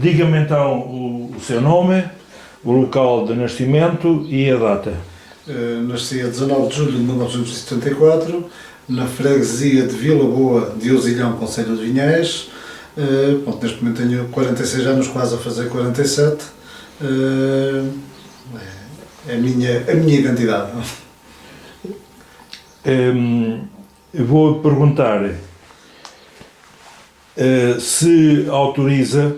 Diga-me então o seu nome, o local de nascimento e a data. Nasci a 19 de julho de 1974, na freguesia de Vila Boa de Ousilhão, concelho de Vinhais. Neste momento tenho 46 anos, quase a fazer 47. É a minha identidade. Vou perguntar se autoriza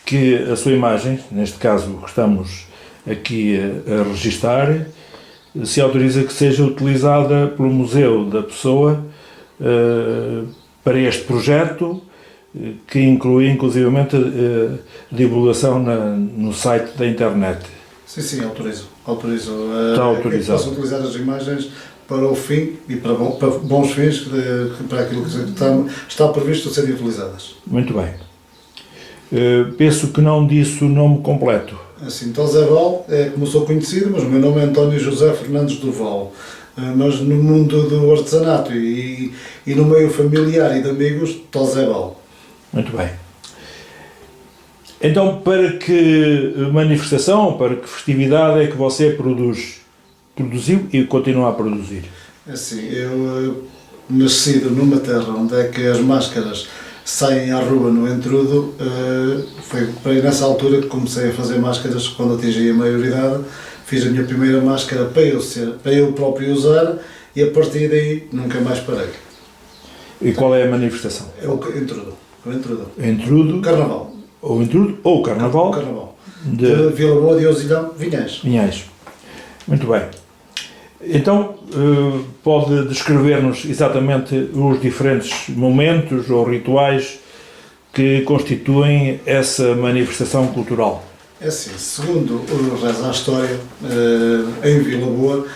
que a sua imagem, neste caso que estamos aqui a registar, se autoriza que seja utilizada pelo Museu da Pessoa para este projeto, que inclui inclusivamente a divulgação no site da internet. Sim, autorizo. Está autorizado. Posso utilizar as imagens para o fim e para bons fins, para aquilo que está previsto serem utilizadas. Muito bem. Penso que não disse o nome completo. Assim, Tozebal é como sou conhecido, mas o meu nome é António José Fernandes Duval. Mas no mundo do artesanato e no meio familiar e de amigos, Tozebal. Muito bem. Então, para que manifestação, para que festividade é que você produziu e continua a produzir? Assim, eu nascido numa terra onde é que as máscaras saem à rua no entrudo, foi nessa altura que comecei a fazer máscaras. Quando atingi a maioridade, fiz a minha primeira máscara para eu próprio usar, e a partir daí nunca mais parei. E qual é a manifestação? É o entrudo. Entrudo. Carnaval. Ou entrudo ou carnaval. Carnaval. De Vila Boa de Ousilhão, Vinhais. Muito bem. Então, pode descrever-nos exatamente os diferentes momentos ou rituais que constituem essa manifestação cultural? É assim, segundo reza a história, em Vila Boa,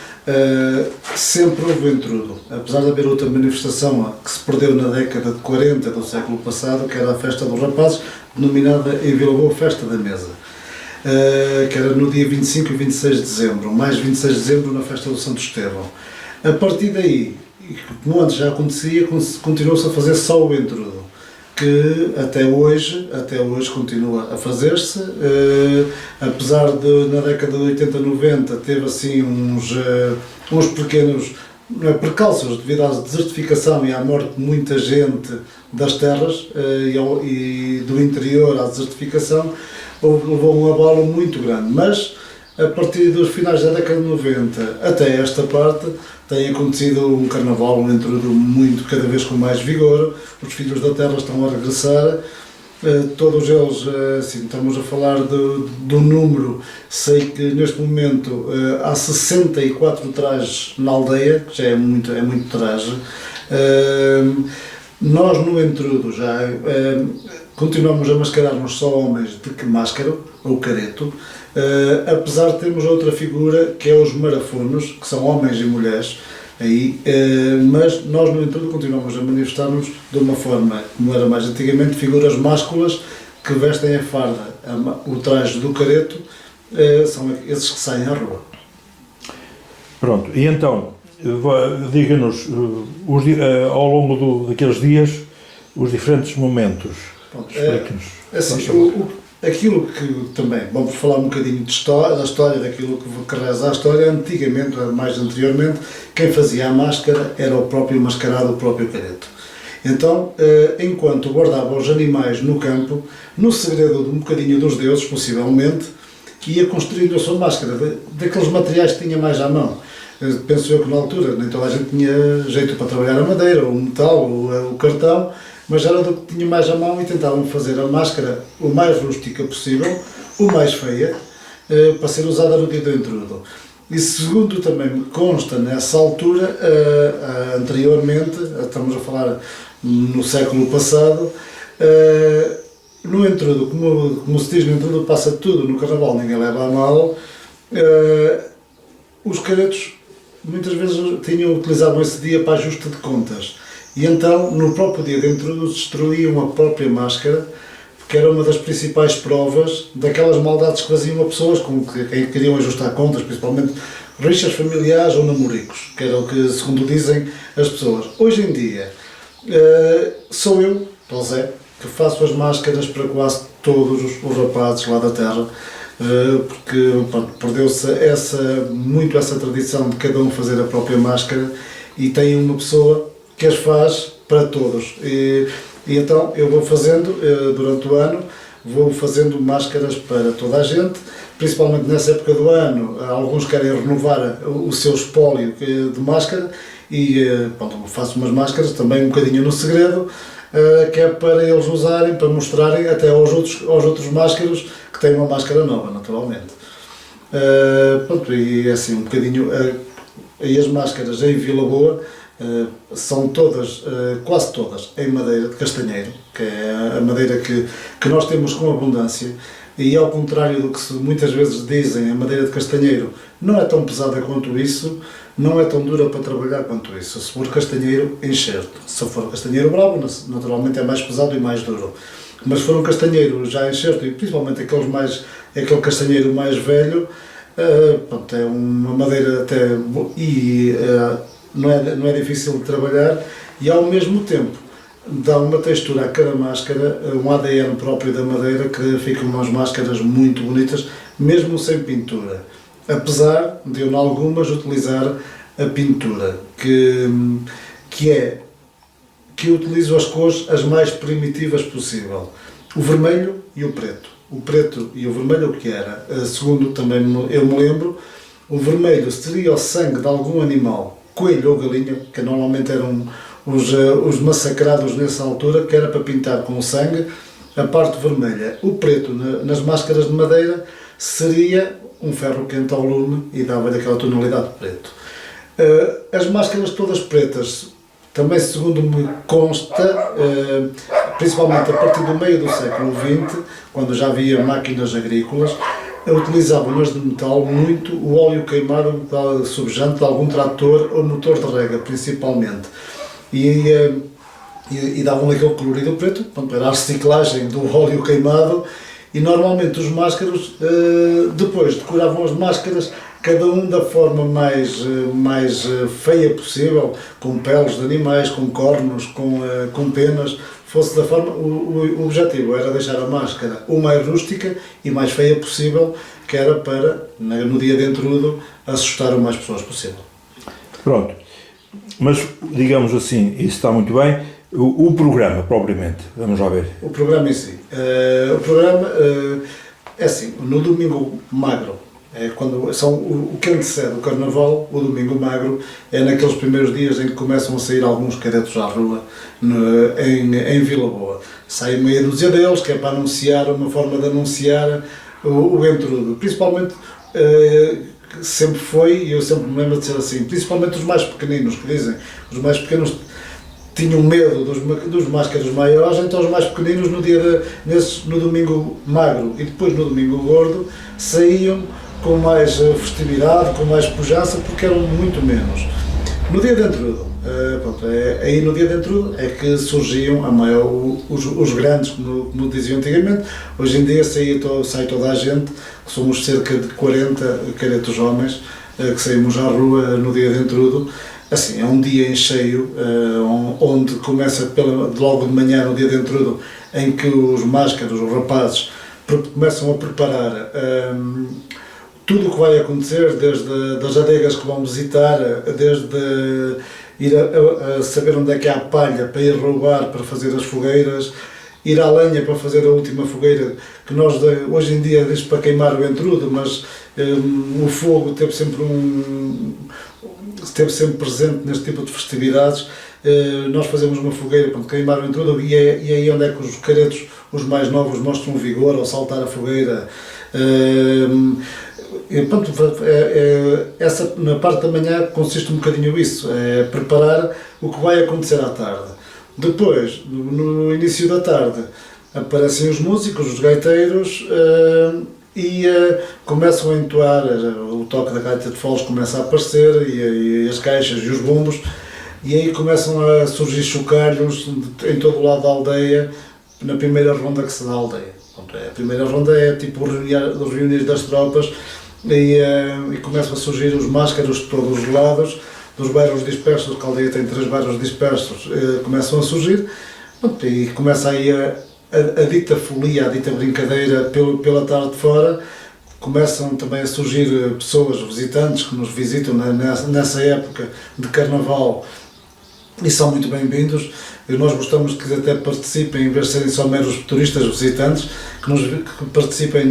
sempre houve entrudo. Apesar de haver outra manifestação que se perdeu na década de 40 do século passado, que era a Festa dos Rapazes, denominada em Vila Boa Festa da Mesa, que era no dia 25 e 26 de dezembro, mais 26 de dezembro na Festa do Santo Estevão. A partir daí, como antes já acontecia, continuou-se a fazer só o entrudo, que até hoje continua a fazer-se, apesar de na década de 80, 90 teve assim uns pequenos percalços devido à desertificação e à morte de muita gente das terras e do interior à desertificação, levou um abalo muito grande, mas a partir dos finais da década de 90 até esta parte tem acontecido um carnaval, um entrudo cada vez com mais vigor. Os filhos da terra estão a regressar, todos eles, assim, estamos a falar do número, sei que neste momento há 64 trajes na aldeia, que já é muito traje. Nós no entrudo já continuamos a mascarar-nos só homens de que máscara, ou careto, apesar de termos outra figura que é os marafonos, que são homens e mulheres, mas nós no entrudo continuamos a manifestar-nos de uma forma, como era mais antigamente, figuras másculas que vestem a farda, o traje do careto, são esses que saem à rua. Pronto, e então, diga-nos, ao longo daqueles dias, os diferentes momentos. Explique-nos. Aquilo que também, vamos falar um bocadinho da história, daquilo que reza a história. Antigamente, mais anteriormente, quem fazia a máscara era o próprio mascarado, o próprio careto. Então, enquanto guardava os animais no campo, no segredo de um bocadinho dos deuses, possivelmente, ia construindo a sua máscara, daqueles materiais que tinha mais à mão. Penso eu que na altura nem toda a gente tinha jeito para trabalhar a madeira, ou o metal, ou o cartão, mas era do que tinha mais à mão e tentavam fazer a máscara o mais rústica possível, o mais feia, para ser usada no dia do entrudo. E segundo também me consta, nessa altura, anteriormente, estamos a falar no século passado, no entrudo, como se diz no entrudo, passa tudo, no carnaval ninguém leva a mal, os caretos muitas vezes utilizavam esse dia para ajuste de contas. E então, no próprio dia de entrudo, destruíam a própria máscara, que era uma das principais provas daquelas maldades que faziam a pessoas com quem queriam ajustar contas, principalmente rixas familiares ou namoricos, que era o que, segundo dizem as pessoas. Hoje em dia, sou eu, José, que faço as máscaras para quase todos os rapazes lá da terra, porque perdeu-se muito essa tradição de cada um fazer a própria máscara e tem uma pessoa que as faz para todos. E então eu vou fazendo, durante o ano, vou fazendo máscaras para toda a gente, principalmente nessa época do ano. Alguns querem renovar o seu espólio de máscara e faço umas máscaras também um bocadinho no segredo, que é para eles usarem, para mostrarem até aos outros máscaros que têm uma máscara nova, naturalmente. E assim um bocadinho, e as máscaras em Vila Boa são todas, quase todas, em madeira de castanheiro, que é a madeira que nós temos com abundância, e ao contrário do que muitas vezes dizem, a madeira de castanheiro não é tão pesada quanto isso, não é tão dura para trabalhar quanto isso. Se for castanheiro enxerto, se for castanheiro bravo, naturalmente é mais pesado e mais duro. Mas se for um castanheiro já enxerto, e principalmente aquele castanheiro mais velho, é uma madeira até não é difícil de trabalhar e ao mesmo tempo dá uma textura a cada máscara, um ADN próprio da madeira, que ficam umas máscaras muito bonitas, mesmo sem pintura. Apesar de eu, em algumas, utilizar a pintura, que utilizo as cores as mais primitivas possível. O vermelho e o preto. O preto e o vermelho o que era? Segundo também eu me lembro, o vermelho seria o sangue de algum animal, coelho ou galinha, que normalmente eram os massacrados nessa altura, que era para pintar com o sangue a parte vermelha. O preto, nas máscaras de madeira, seria um ferro quente ao lume e dava-lhe aquela tonalidade de preto. As máscaras todas pretas, também segundo me consta, principalmente a partir do meio do século XX, quando já havia máquinas agrícolas, utilizavam nas de metal muito o óleo queimado subjante de algum trator ou motor de rega, principalmente. E davam aquele colorido preto, era a reciclagem do óleo queimado, e normalmente os máscaros depois decoravam as máscaras, cada um da forma mais feia possível, com peles de animais, com cornos, com penas, fosse da forma, o objetivo era deixar a máscara o mais rústica e mais feia possível, que era para, no dia de entrudo, assustar o mais pessoas possível. Pronto, mas digamos assim, isso está muito bem. O programa, propriamente, vamos lá ver. O programa em si. O programa é assim, no domingo magro, o que antecede o Carnaval, o domingo magro, é naqueles primeiros dias em que começam a sair alguns cadetos à rua em Vila Boa. Sai meia dúzia deles, que é para anunciar, uma forma de anunciar o entrudo. Principalmente, sempre foi, e eu sempre me lembro de ser assim, principalmente os mais pequeninos, que dizem, os mais pequenos tinham medo dos máscaros maiores, então os mais pequeninos no domingo magro e depois no domingo gordo saíam com mais festividade, com mais pujança, porque eram muito menos. No dia de entrudo, aí no dia de entrudo é que surgiam os grandes, como diziam antigamente. Hoje em dia sai toda a gente, que somos cerca de 40 caretos homens, que saímos à rua no dia de entrudo. Assim, é um dia em cheio, onde começa logo de manhã, no dia de entrudo, em que os máscaros, os rapazes, começam a preparar tudo o que vai acontecer, desde das adegas que vão visitar, desde ir a saber onde é que há palha para ir roubar, para fazer as fogueiras, ir à lenha para fazer a última fogueira, que nós hoje em dia diz para queimar o entrudo, mas o fogo teve sempre presente neste tipo de festividades. Nós fazemos uma fogueira para queimar o entrudo e é aí onde é que os caretos, os mais novos, mostram vigor ao saltar a fogueira. Na parte da manhã consiste um bocadinho isso, é preparar o que vai acontecer à tarde. Depois, no início da tarde, aparecem os músicos, os gaiteiros, e começam a entoar, o toque da gaita de foles começa a aparecer, e as caixas e os bombos, e aí começam a surgir chocalhos em todo o lado da aldeia, na primeira ronda que se dá à aldeia. A primeira ronda é tipo reunir das tropas, e começam a surgir os máscaros de todos os lados, dos bairros dispersos, que a aldeia tem 3 bairros dispersos, começam a surgir, e começa aí a dita folia, a dita brincadeira pela tarde de fora. Começam também a surgir pessoas, visitantes, que nos visitam nessa época de Carnaval e são muito bem-vindos. Nós gostamos que até participem, em vez de serem só meros turistas visitantes, que participem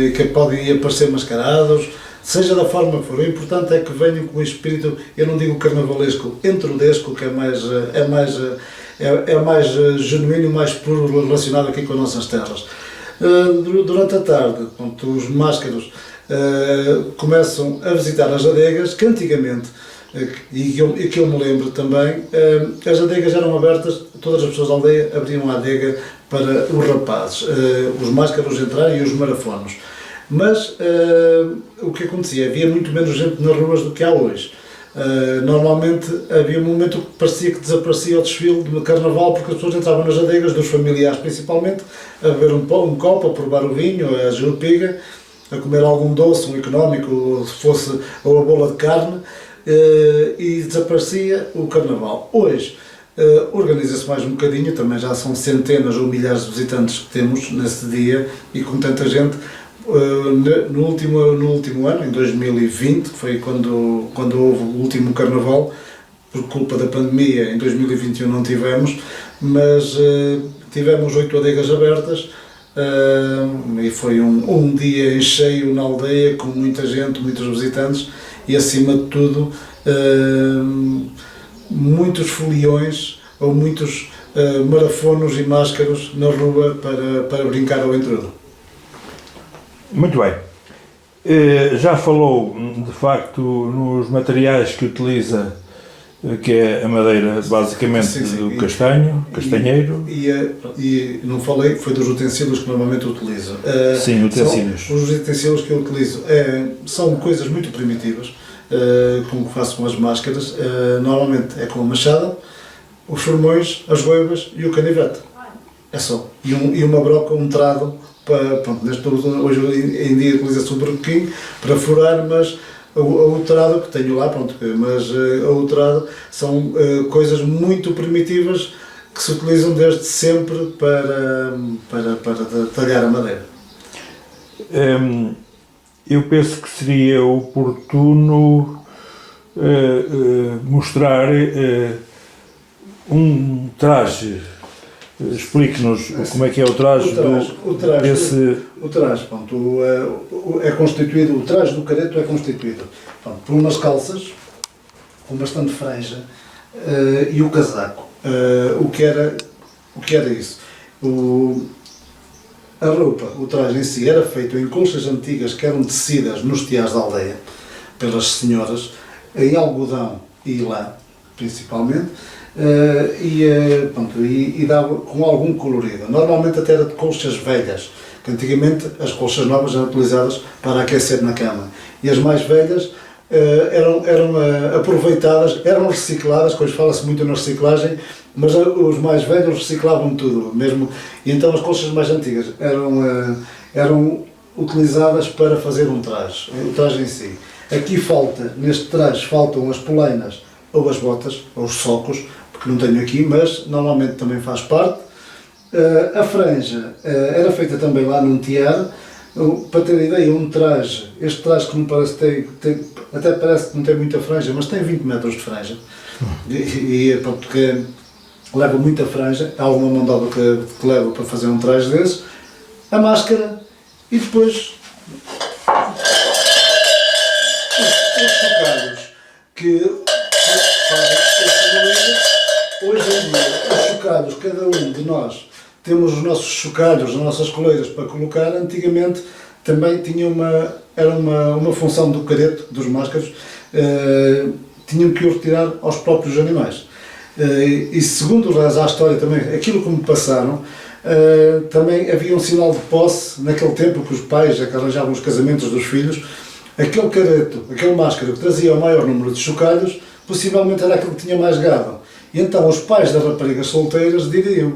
e que podem aparecer mascarados, seja da forma que for. O importante é que venham com o espírito, eu não digo carnavalesco, entrudesco, que é mais genuíno, mais puro, relacionado aqui com as nossas terras. Durante a tarde, os máscaros começam a visitar as adegas, que antigamente, e que eu me lembro também, as adegas eram abertas, todas as pessoas da aldeia abriam a adega para os rapazes, os máscaros entrarem e os marafonos. Mas o que acontecia? Havia muito menos gente nas ruas do que há hoje. Normalmente havia um momento que parecia que desaparecia o desfile de carnaval, porque as pessoas entravam nas adegas, dos familiares principalmente, a beber um copo, a provar o vinho, a jurupiga, a comer algum doce, um económico, se fosse, ou a bola de carne, e desaparecia o carnaval. Hoje organiza-se mais um bocadinho, também já são centenas ou milhares de visitantes que temos nesse dia, e com tanta gente. No último ano, em 2020, que foi quando houve o último carnaval, por culpa da pandemia, em 2021 não tivemos, mas tivemos 8 adegas abertas, e foi um dia em cheio na aldeia, com muita gente, muitos visitantes, e acima de tudo, muitos foliões, ou muitos marafonos e máscaros na rua para brincar ao intrudo. Muito bem. Já falou, de facto, nos materiais que utiliza, que é a madeira basicamente do castanho, castanheiro. E não falei, foi dos utensílios que normalmente utilizo. Sim, utensílios. Os utensílios que eu utilizo são coisas muito primitivas, com que faço com as máscaras. Normalmente é com a machada, os formões, as goivas e o canivete. É só. E uma broca, um trado. Hoje em dia utiliza-se o broquinho para furar, mas o trado que tenho lá, mas o trado são coisas muito primitivas que se utilizam desde sempre para talhar a madeira. Eu penso que seria oportuno mostrar um traje. Explique-nos como é que é o traje é constituído, o traje do careto é constituído por umas calças com bastante franja e o casaco. O que era isso? A roupa, o traje em si, era feito em colchas antigas que eram tecidas nos tiares da aldeia pelas senhoras, em algodão e lã, principalmente. E dava com algum colorido. Normalmente até era de colchas velhas, que antigamente as colchas novas eram utilizadas para aquecer na cama. E as mais velhas eram aproveitadas, eram recicladas, que hoje fala-se muito na reciclagem, mas os mais velhos reciclavam tudo, mesmo. E então as colchas mais antigas eram utilizadas para fazer um traje, o traje em si. Aqui neste traje faltam as polainas, ou as botas, ou os socos, que não tenho aqui, mas normalmente também faz parte. A franja era feita também lá num tiar. Para ter ideia, este traje que não parece até parece que não tem muita franja, mas tem 20 metros de franja. Porque leva muita franja, há alguma mão de obra que leva para fazer um traje desse. A máscara e depois os chocalhos que fazem esse barulho. Hoje em dia, os chocalhos, cada um de nós temos os nossos chocalhos, as nossas coleiras para colocar. Antigamente também tinha era uma função do careto, dos máscaros, tinham que o retirar aos próprios animais. E segundo a história também, aquilo que me passaram, também havia um sinal de posse naquele tempo que os pais que arranjavam os casamentos dos filhos. Aquele careto, aquele máscara que trazia o maior número de chocalhos, possivelmente era aquele que tinha mais gado. E então os pais das raparigas solteiras diriam: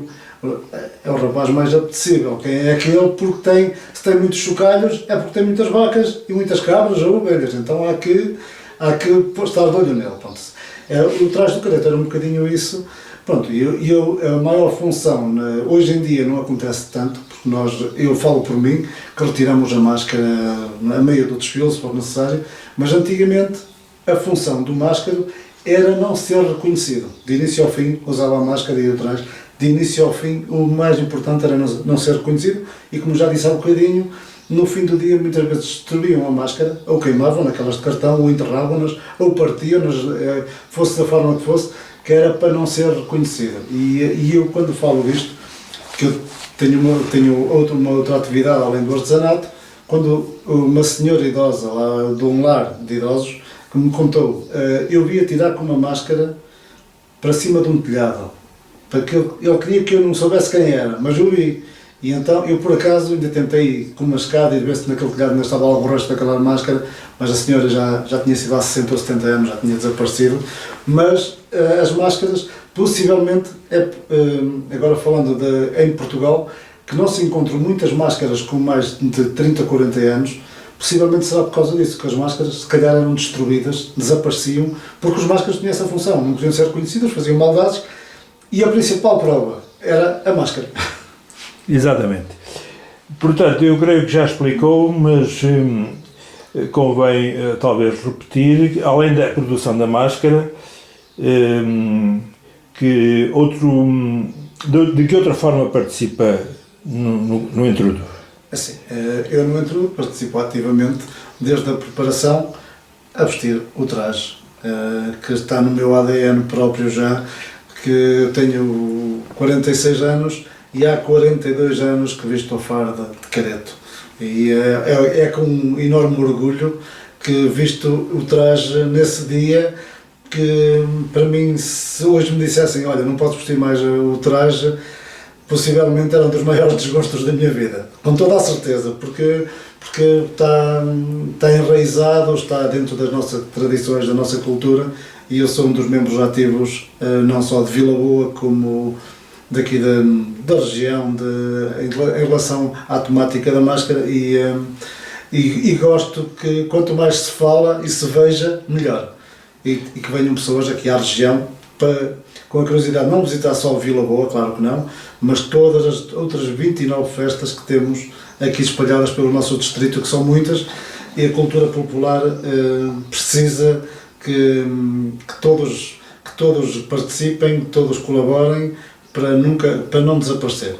é o rapaz mais apetecível, quem é aquele, porque se tem muitos chocalhos é porque tem muitas vacas e muitas cabras ou ovelhas, então há que estar de olho nele. O traje do careto era um bocadinho isso, Pronto, a maior função, hoje em dia não acontece tanto, porque eu falo por mim, que retiramos a máscara a meio do desfile, se for necessário, mas antigamente a função do máscaro era não ser reconhecido. De início ao fim, usava a máscara e atrás, de início ao fim, o mais importante era não ser reconhecido, e como já disse há bocadinho, no fim do dia muitas vezes destruíam a máscara, ou queimavam naquelas de cartão, ou enterravam-nas, ou partiam-nas, fosse da forma que fosse, que era para não ser reconhecido. E eu, quando falo disto, que eu tenho uma outra atividade além do artesanato, quando uma senhora idosa lá de um lar de idosos que me contou, eu via tirar com uma máscara para cima de um telhado, porque ele queria que eu não soubesse quem era, mas eu vi. E então eu por acaso ainda tentei com uma escada e ver se naquele telhado ainda estava algo o resto daquela máscara, mas a senhora já tinha sido há 60 ou 70 anos, já tinha desaparecido. Mas as máscaras, possivelmente, agora falando em Portugal, que não se encontram muitas máscaras com mais de 30, 40 anos, possivelmente será por causa disso, que as máscaras se calhar eram destruídas, desapareciam, porque os máscaras tinham essa função, não podiam ser reconhecidos, faziam maldades, e a principal prova era a máscara. Exatamente. Portanto, eu creio que já explicou, mas convém talvez repetir, além da produção da máscara, de que outra forma participa no entrudo? Assim, eu no entrudo participo ativamente desde a preparação a vestir o traje, que está no meu ADN próprio já, que eu tenho 46 anos e há 42 anos que visto a farda de careto. E é com um enorme orgulho que visto o traje nesse dia, que para mim, se hoje me dissessem, olha, não podes vestir mais o traje, possivelmente era um dos maiores desgostos da minha vida. Com toda a certeza, porque está enraizado, está dentro das nossas tradições, da nossa cultura, e eu sou um dos membros ativos, não só de Vila Boa, como daqui da região, em relação à temática da máscara, e gosto que quanto mais se fala e se veja, melhor. E que venham pessoas aqui à região com a curiosidade, não visitar só Vila Boa, claro que não, mas todas as outras 29 festas que temos aqui espalhadas pelo nosso distrito, que são muitas, e a cultura popular precisa que todos participem, que todos colaborem, para não desaparecer.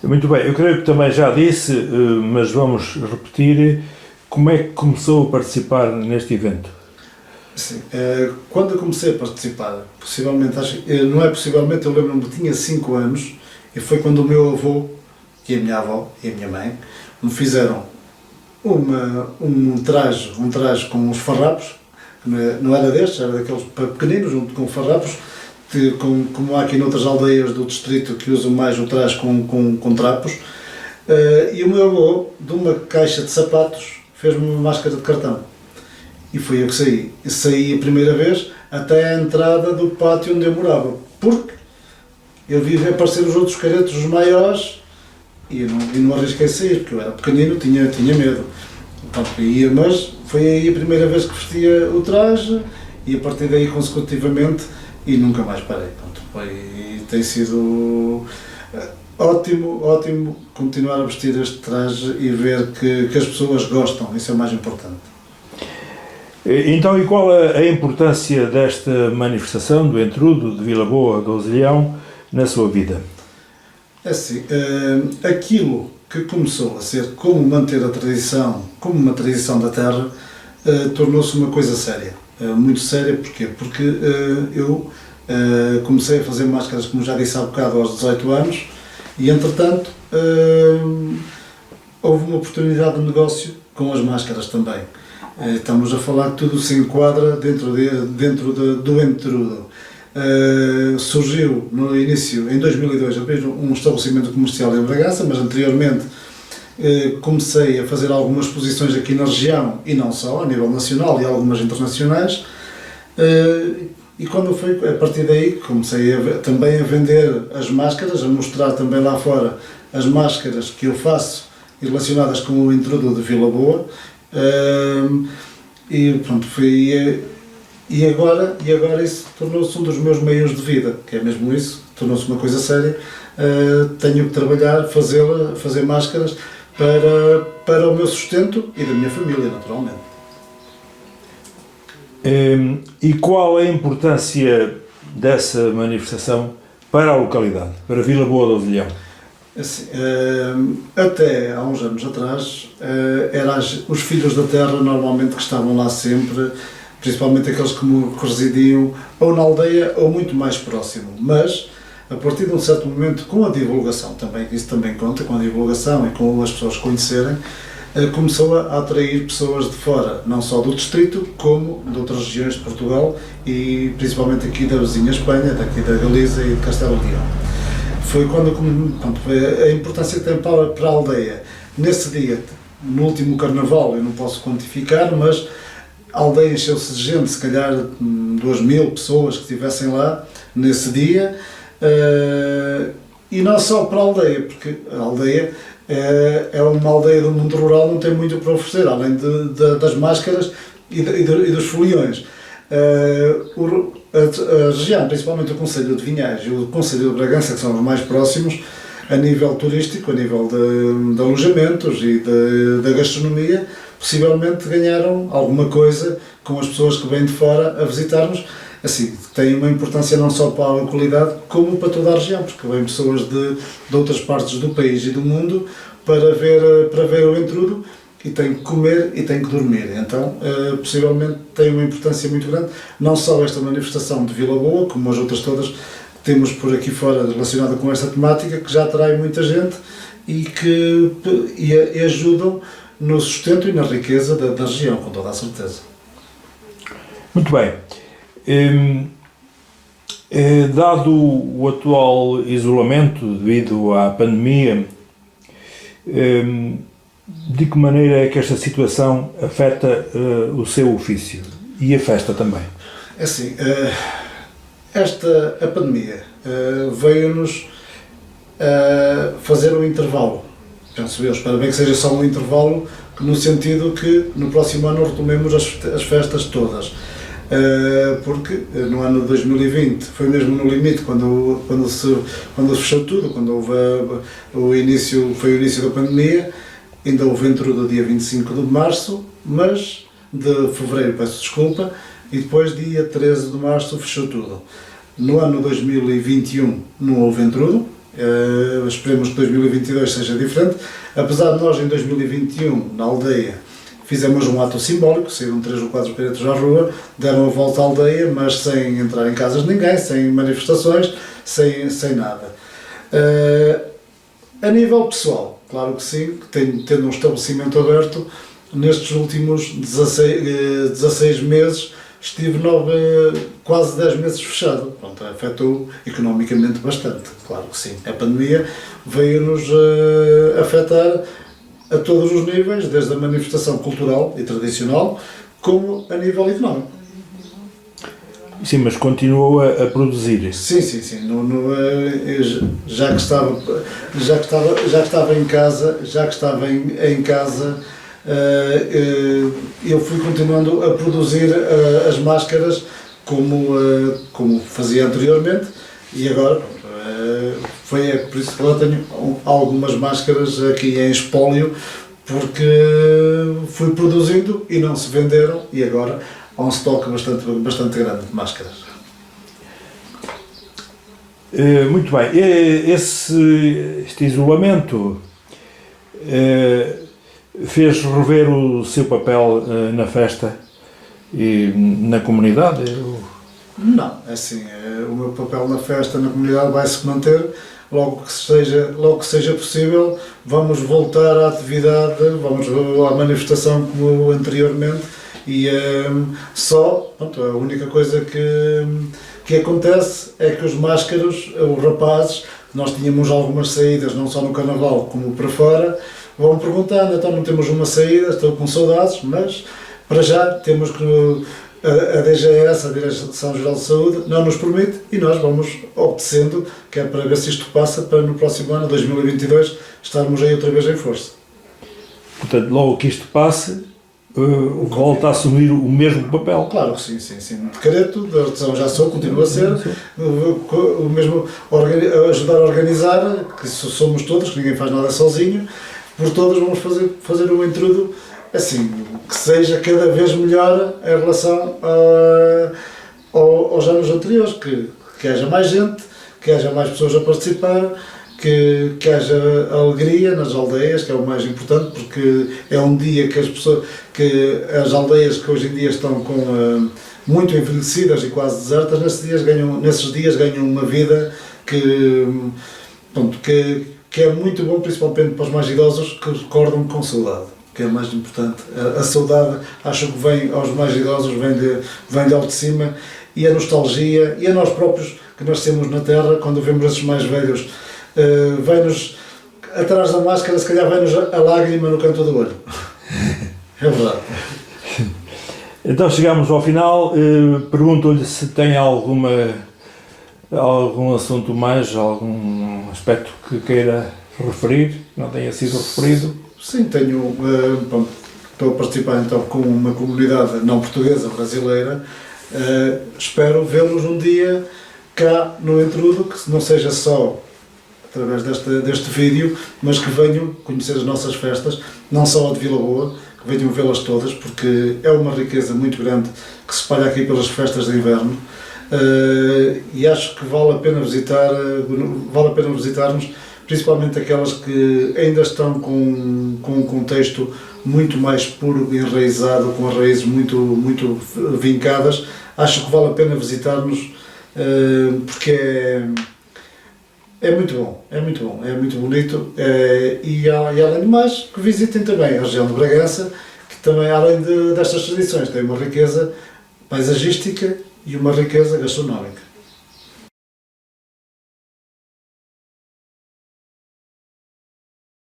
Muito bem, eu creio que também já disse, mas vamos repetir, como é que começou a participar neste evento? Sim, quando eu comecei a participar, possivelmente, não é possivelmente, eu lembro-me que tinha 5 anos, e foi quando o meu avô, e a minha avó, e a minha mãe, me fizeram um traje com os farrapos, não era destes, era daqueles pequeninos, junto com farrapos, como há aqui noutras aldeias do distrito que usam mais o traje com trapos, e o meu avô, de uma caixa de sapatos, fez-me uma máscara de cartão. E foi eu que saí. E saí a primeira vez até à entrada do pátio onde eu morava, porque eu vi aparecer os outros caretos, os maiores, e eu não arrisquei sair, porque eu era pequenino, tinha medo. Então, mas foi aí a primeira vez que vestia o traje, e a partir daí consecutivamente, e nunca mais parei. Tem sido ótimo continuar a vestir este traje e ver que as pessoas gostam, isso é o mais importante. Então, e qual a importância desta manifestação do entrudo de Vila Boa do Azelhão na sua vida? É assim, aquilo que começou a ser como manter a tradição, como uma tradição da terra, tornou-se uma coisa séria, muito séria. Porquê? Porque eu comecei a fazer máscaras, como já disse há bocado, aos 18 anos, e entretanto houve uma oportunidade de negócio com as máscaras também. Estamos a falar que tudo se enquadra dentro do entrudo. Surgiu no início, em 2002, abriu um estabelecimento comercial em Bragança, mas anteriormente comecei a fazer algumas exposições aqui na região, e não só, a nível nacional e algumas internacionais, e quando foi, a partir daí, comecei também a vender as máscaras, a mostrar também lá fora as máscaras que eu faço relacionadas com o entrudo de Vila Boa. E pronto, foi E agora isso tornou-se um dos meus meios de vida, que é mesmo isso, tornou-se uma coisa séria. Tenho que trabalhar, fazer máscaras para o meu sustento e da minha família, naturalmente. E qual é a importância dessa manifestação para a localidade, para Vila Boa de Odilhão? Assim, até há uns anos atrás, eram os filhos da terra normalmente que estavam lá sempre, principalmente aqueles que residiam ou na aldeia ou muito mais próximo, mas a partir de um certo momento, com a divulgação também, isso também conta, com a divulgação e com as pessoas conhecerem, começou a atrair pessoas de fora, não só do distrito, como de outras regiões de Portugal e principalmente aqui da vizinha Espanha, daqui da Galiza e de Castelo Leão. Foi quando a importância que tem para a aldeia. Nesse dia, no último carnaval, eu não posso quantificar, mas a aldeia encheu-se de gente, se calhar 2.000 pessoas que estivessem lá nesse dia, e não só para a aldeia, porque a aldeia é uma aldeia do mundo rural, não tem muito para oferecer, além das máscaras e dos foliões. A região, principalmente o Concelho de Vinhais e o Concelho de Bragança, que são os mais próximos, a nível turístico, a nível de alojamentos e da gastronomia, possivelmente ganharam alguma coisa com as pessoas que vêm de fora a visitar-nos. Assim, tem uma importância não só para a localidade, como para toda a região, porque vêm pessoas de outras partes do país e do mundo para ver o Entrudo, e têm que comer e têm que dormir. Então, possivelmente tem uma importância muito grande, não só esta manifestação de Vila Boa, como as outras todas que temos por aqui fora relacionada com esta temática, que já atrai muita gente e ajudam no sustento e na riqueza da região, com toda a certeza. Muito bem. Dado o atual isolamento devido à pandemia, de que maneira é que esta situação afeta o seu ofício e a festa também? É assim, a pandemia veio-nos fazer um intervalo, penso eu, espero bem que seja só um intervalo, no sentido que no próximo ano retomemos as festas todas. Porque no ano de 2020 foi mesmo no limite, quando se fechou tudo, quando houve o início da pandemia. Ainda houve Entrudo dia 25 de março, mas de fevereiro, peço desculpa, e depois dia 13 de março fechou tudo. No ano 2021 não houve Entrudo, esperemos que 2022 seja diferente, apesar de nós em 2021, na aldeia, fizemos um ato simbólico, saíram 3 ou 4 peritos à rua, deram a volta à aldeia, mas sem entrar em casas de ninguém, sem manifestações, sem nada. A nível pessoal, claro que sim, tendo um estabelecimento aberto, nestes últimos 16 meses estive quase 10 meses fechado. Pronto, afetou economicamente bastante, claro que sim. A pandemia veio-nos afetar a todos os níveis, desde a manifestação cultural e tradicional, como a nível económico. Sim, mas continuou a produzir. Sim. Já que estava em casa, eu fui continuando a produzir as máscaras como fazia anteriormente, e agora por isso que eu tenho algumas máscaras aqui em espólio, porque fui produzindo e não se venderam, e agora há um estoque bastante grande de máscaras. Muito bem. Este isolamento fez rever o seu papel na festa e na comunidade? Não, é assim, o meu papel na festa, na comunidade, vai-se manter. Logo que seja possível, vamos voltar à atividade, vamos à manifestação como anteriormente, e a única coisa que acontece é que os máscaros, os rapazes, nós tínhamos algumas saídas, não só no Carnaval como para fora, vão perguntando, então não temos uma saída, estou com saudades, mas para já temos que a DGS, a Direção-Geral de Saúde, não nos permite, e nós vamos obedecendo, que é para ver se isto passa, para no próximo ano, 2022, estarmos aí outra vez em força. Portanto, logo que isto passe, volta a assumir o mesmo papel. Claro que sim, sim, sim. De careto, de artesão já sou, continuo a ser, o mesmo ajudar a organizar, que somos todos, que ninguém faz nada sozinho, por todos vamos fazer um intrudo assim, que seja cada vez melhor em relação aos anos anteriores, que haja mais gente, que haja mais pessoas a participar, que haja alegria nas aldeias, que é o mais importante, porque é um dia que as aldeias que hoje em dia estão muito envelhecidas e quase desertas, nesses dias ganham uma vida que é muito bom, principalmente para os mais idosos, que recordam com saudade, que é o mais importante. A saudade, acho que vem aos mais idosos, vem de alto de cima, e a nostalgia, e a nós próprios que nascemos na terra, quando vemos esses mais velhos, vem-nos, atrás da máscara, se calhar vem-nos a lágrima no canto do olho. É verdade. Então chegamos ao final. Pergunto-lhe se tem algum assunto mais, algum aspecto que queira referir, que não tenha sido referido. Sim, tenho. Estou a participar então com uma comunidade não portuguesa, brasileira. Espero vê-los um dia cá no Intrudo, que não seja só através deste vídeo, mas que venham conhecer as nossas festas, não só a de Vila Boa, que venham vê-las todas, porque é uma riqueza muito grande que se espalha aqui pelas festas de inverno, e acho que vale a pena visitarmos, principalmente aquelas que ainda estão com um contexto muito mais puro e enraizado, com as raízes muito vincadas. Acho que vale a pena visitarmos, porque é muito bom, é muito bonito, e além de mais, que visitem também a região de Bragança, que também, além destas tradições, tem uma riqueza paisagística e uma riqueza gastronómica.